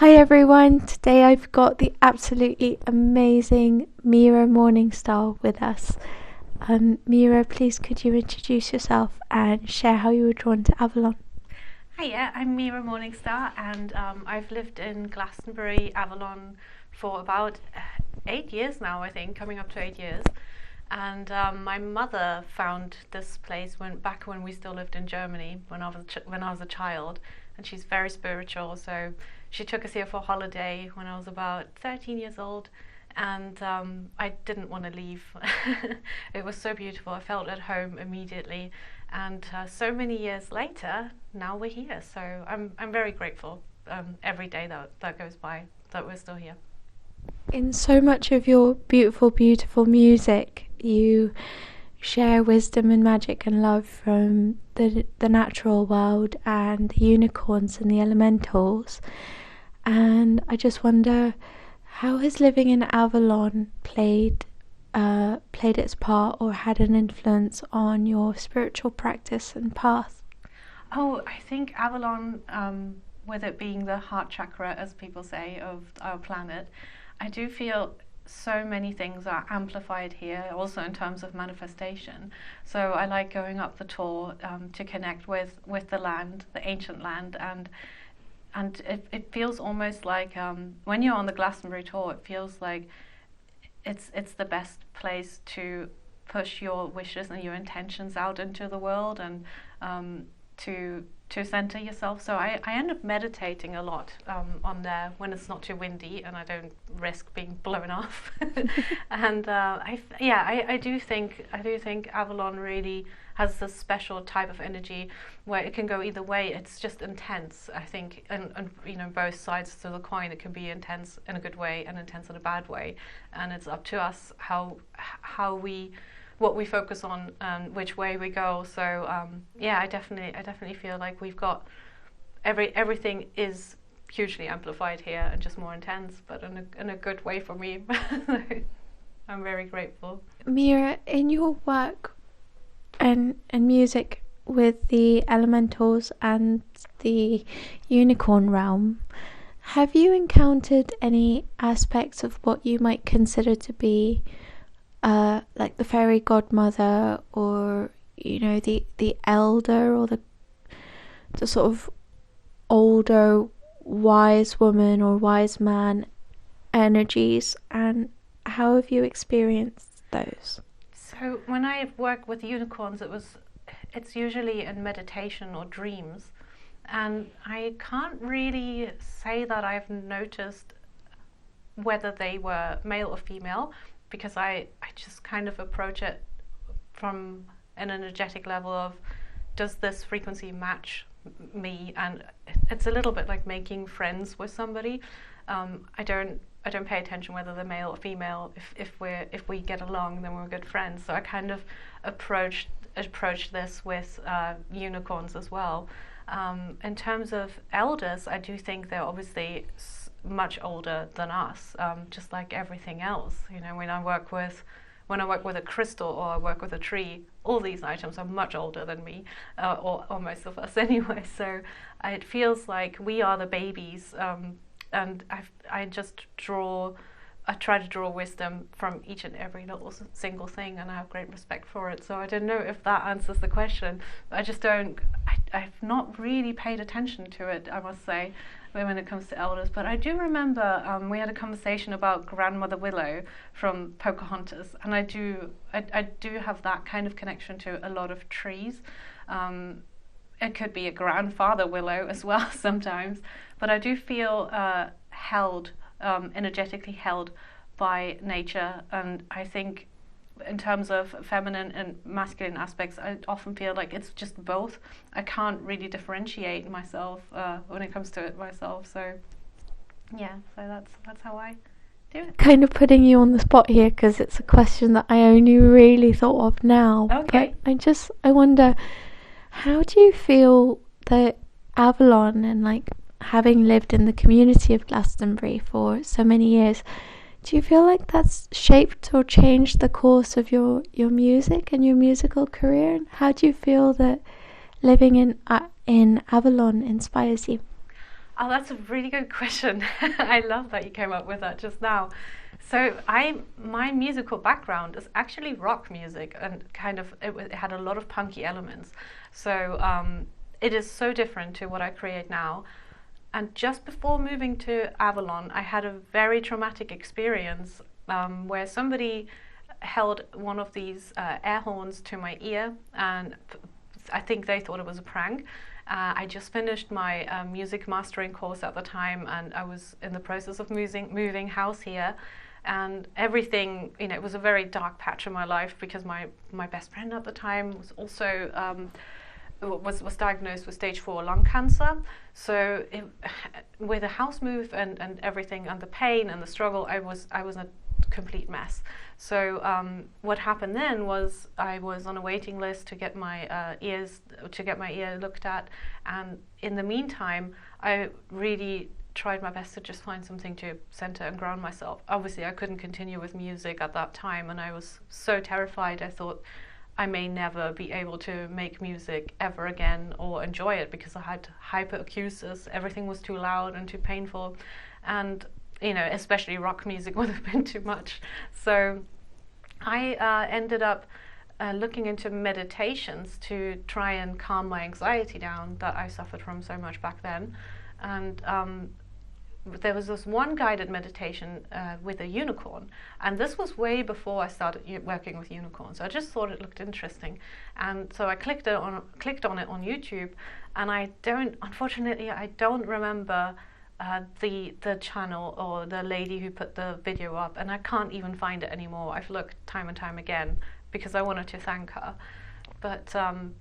Hi everyone, today I've got the absolutely amazing Mira Morningstar with us. Mira, please could you introduce yourself and share how you were drawn to Avalon? Hiya, I'm Mira Morningstar, and I've lived in Glastonbury, Avalon for about 8 years now, I think, coming up to 8 years. And my mother found this place back when we still lived in Germany, when I was a child, and she's very spiritual. So she took us here for a holiday when I was about 13 years old, and I didn't want to leave. It was so beautiful. I felt at home immediately, and so many years later, now we're here. So I'm very grateful every day that goes by that we're still here. In so much of your beautiful, beautiful music, you share wisdom and magic and love from the natural world and the unicorns and the elementals. And I just wonder, how has living in Avalon played its part or had an influence on your spiritual practice and path? Oh, I think Avalon, with it being the heart chakra, as people say, of our planet, I do feel so many things are amplified here, also in terms of manifestation. So I like going up the tour to connect with the land, the ancient land, and it feels almost like when you're on the Glastonbury tour, it feels like it's the best place to push your wishes and your intentions out into the world, and to center yourself. So I end up meditating a lot on there when it's not too windy and I don't risk being blown off. And I do think Avalon really has this special type of energy where it can go either way. It's just intense, I think, and both sides to the coin. It can be intense in a good way and intense in a bad way, and it's up to us what we focus on and which way we go. So I definitely feel like we've got everything is hugely amplified here and just more intense, but in a good way for me. I'm very grateful. Mira, in your work and music with the elementals and the unicorn realm, have you encountered any aspects of what you might consider to be like the fairy godmother, or the elder, or the sort of older wise woman or wise man energies, and how have you experienced those? So when I work with unicorns, it's usually in meditation or dreams, and I can't really say that I've noticed whether they were male or female, because I just kind of approach it from an energetic level of, does this frequency match me? And it's a little bit like making friends with somebody. I don't pay attention whether they're male or female. If we get along, then we're good friends. So I kind of approach this with unicorns as well. In terms of elders, I do think they're obviously much older than us, just like everything else. When I work with a crystal or I work with a tree, all these items are much older than me, or most of us anyway. So it feels like we are the babies, and I try to draw wisdom from each and every little single thing, and I have great respect for it. So I don't know if that answers the question, but I've not really paid attention to it, I must say, when it comes to elders. But I do remember we had a conversation about Grandmother Willow from Pocahontas, and I do have that kind of connection to a lot of trees. It could be a grandfather willow as well sometimes, but I do feel energetically held by nature. And I think in terms of feminine and masculine aspects, I often feel like it's just both. I can't really differentiate myself when it comes to it myself. So that's how I do it. Kind of putting you on the spot here, because it's a question that I only really thought of now. Okay. But I wonder, how do you feel that Avalon, and like having lived in the community of Glastonbury for so many years, do you feel like that's shaped or changed the course of your music and your musical career? And how do you feel that living in Avalon inspires you? Oh, that's a really good question. I love that you came up with that just now. So my musical background is actually rock music, and kind of it had a lot of punky elements. So it is so different to what I create now. And just before moving to Avalon, I had a very traumatic experience where somebody held one of these air horns to my ear, and I think they thought it was a prank. I just finished my music mastering course at the time, and I was in the process of moving house here, and everything, it was a very dark patch in my life because my best friend at the time was also was diagnosed with stage 4 lung cancer. So with a house move and everything, and the pain and the struggle, I was a complete mess. So what happened then was I was on a waiting list to get my ear looked at, and in the meantime I really tried my best to just find something to center and ground myself. Obviously I couldn't continue with music at that time, and I was so terrified. I thought I may never be able to make music ever again or enjoy it because I had hyperacusis. Everything was too loud and too painful, and especially rock music would have been too much. So I ended up looking into meditations to try and calm my anxiety down that I suffered from so much back then. And there was this one guided meditation with a unicorn, and this was way before I started working with unicorns. I just thought it looked interesting, and so I clicked on it on YouTube, and unfortunately I don't remember the channel or the lady who put the video up, and I can't even find it anymore. I've looked time and time again because I wanted to thank her. But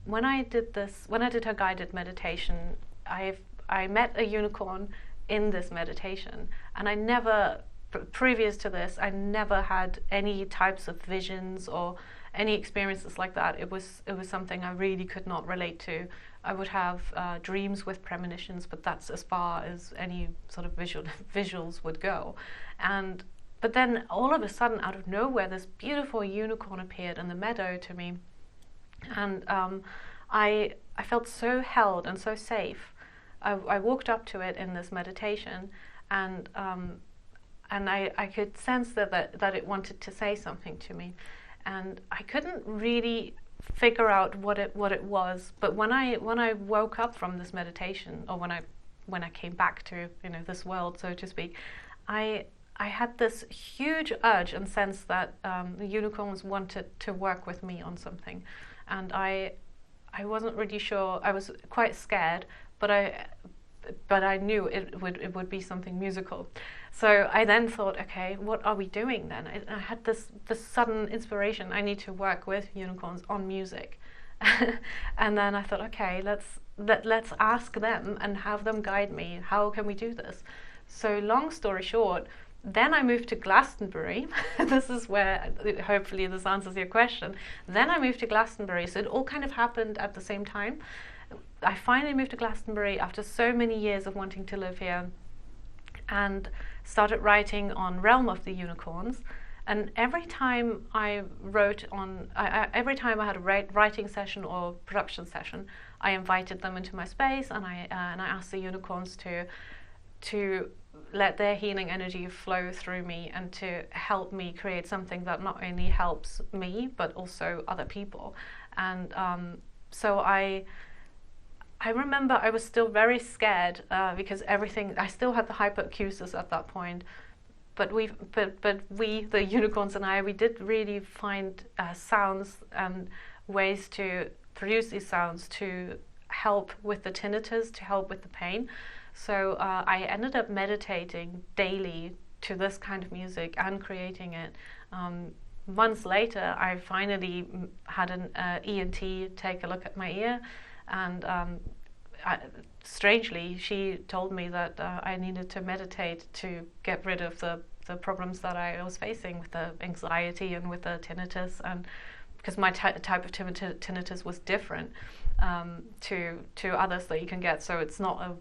when I did her guided meditation, I met a unicorn in this meditation, and I never, previous to this, I never had any types of visions or any experiences like that. It was something I really could not relate to. I would have dreams with premonitions, but that's as far as any sort of visuals would go. But then all of a sudden, out of nowhere, this beautiful unicorn appeared in the meadow to me, and I felt so held and so safe. I walked up to it in this meditation, and I could sense that it wanted to say something to me, and I couldn't really figure out what it was. But when I woke up from this meditation, or when I came back to this world, so to speak, I had this huge urge and sense that the unicorns wanted to work with me on something, and I wasn't really sure. I was quite scared, but I knew it would be something musical. So I then thought, okay, what are we doing then? I had this sudden inspiration. I need to work with unicorns on music. And then I thought, okay, let's ask them and have them guide me. How can we do this? So long story short, then I moved to Glastonbury. This is where, hopefully this answers your question. Then I moved to Glastonbury. So it all kind of happened at the same time. I finally moved to Glastonbury after so many years of wanting to live here, and started writing on Realm of the Unicorns. And every time I wrote every time I had a writing session or production session, I invited them into my space, and I asked the unicorns to let their healing energy flow through me and to help me create something that not only helps me but also other people. And so I remember I was still very scared because I still had the hyperacusis at that point. But we, the unicorns and I, we did really find sounds and ways to produce these sounds to help with the tinnitus, to help with the pain. So I ended up meditating daily to this kind of music and creating it. Months later, I finally had an ENT take a look at my ear, and strangely, she told me that I needed to meditate to get rid of the problems that I was facing with the anxiety and with the tinnitus, and because my type of tinnitus was different to others that you can get, so it's not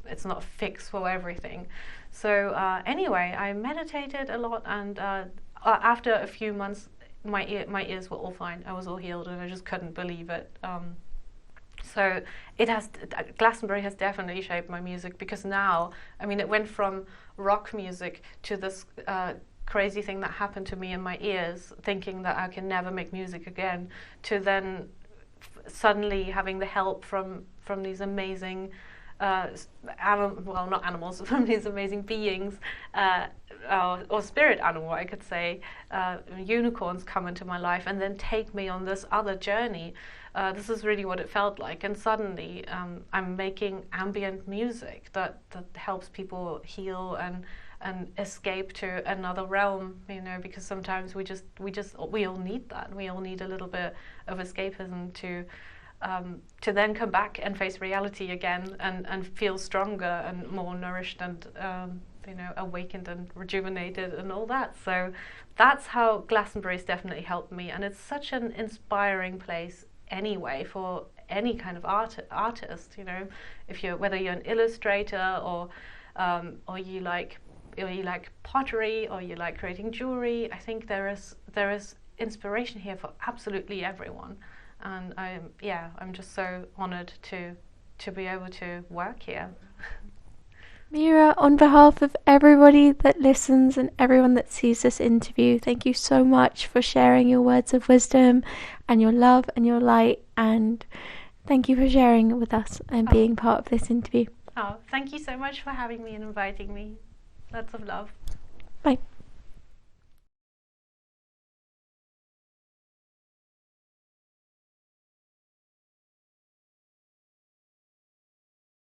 it's not a fix for everything. So anyway, I meditated a lot, and after a few months, my ears were all fine. I was all healed, and I just couldn't believe it. So it has, Glastonbury has definitely shaped my music, because now, I mean, it went from rock music to this crazy thing that happened to me in my ears, thinking that I can never make music again, to then suddenly having the help from these amazing well, not animals, from these amazing beings, or spirit animal, I could say. Unicorns come into my life and then take me on this other journey. This is really what it felt like, and suddenly I'm making ambient music that helps people heal and escape to another realm, you know, because sometimes we all need that. We all need a little bit of escapism to then come back and face reality again, and feel stronger and more nourished and you know, awakened and rejuvenated and all that. So that's how Glastonbury's definitely helped me, and it's such an inspiring place anyway for any kind of artist. You know, if you're, whether you're an illustrator or you like pottery, or you like creating jewelry, I think there is inspiration here for absolutely everyone. And I'm just so honoured to be able to work here. Mira, on behalf of everybody that listens and everyone that sees this interview, thank you so much for sharing your words of wisdom and your love and your light, and thank you for sharing it with us and being part of this interview. Oh, thank you so much for having me and inviting me. Lots of love. Bye.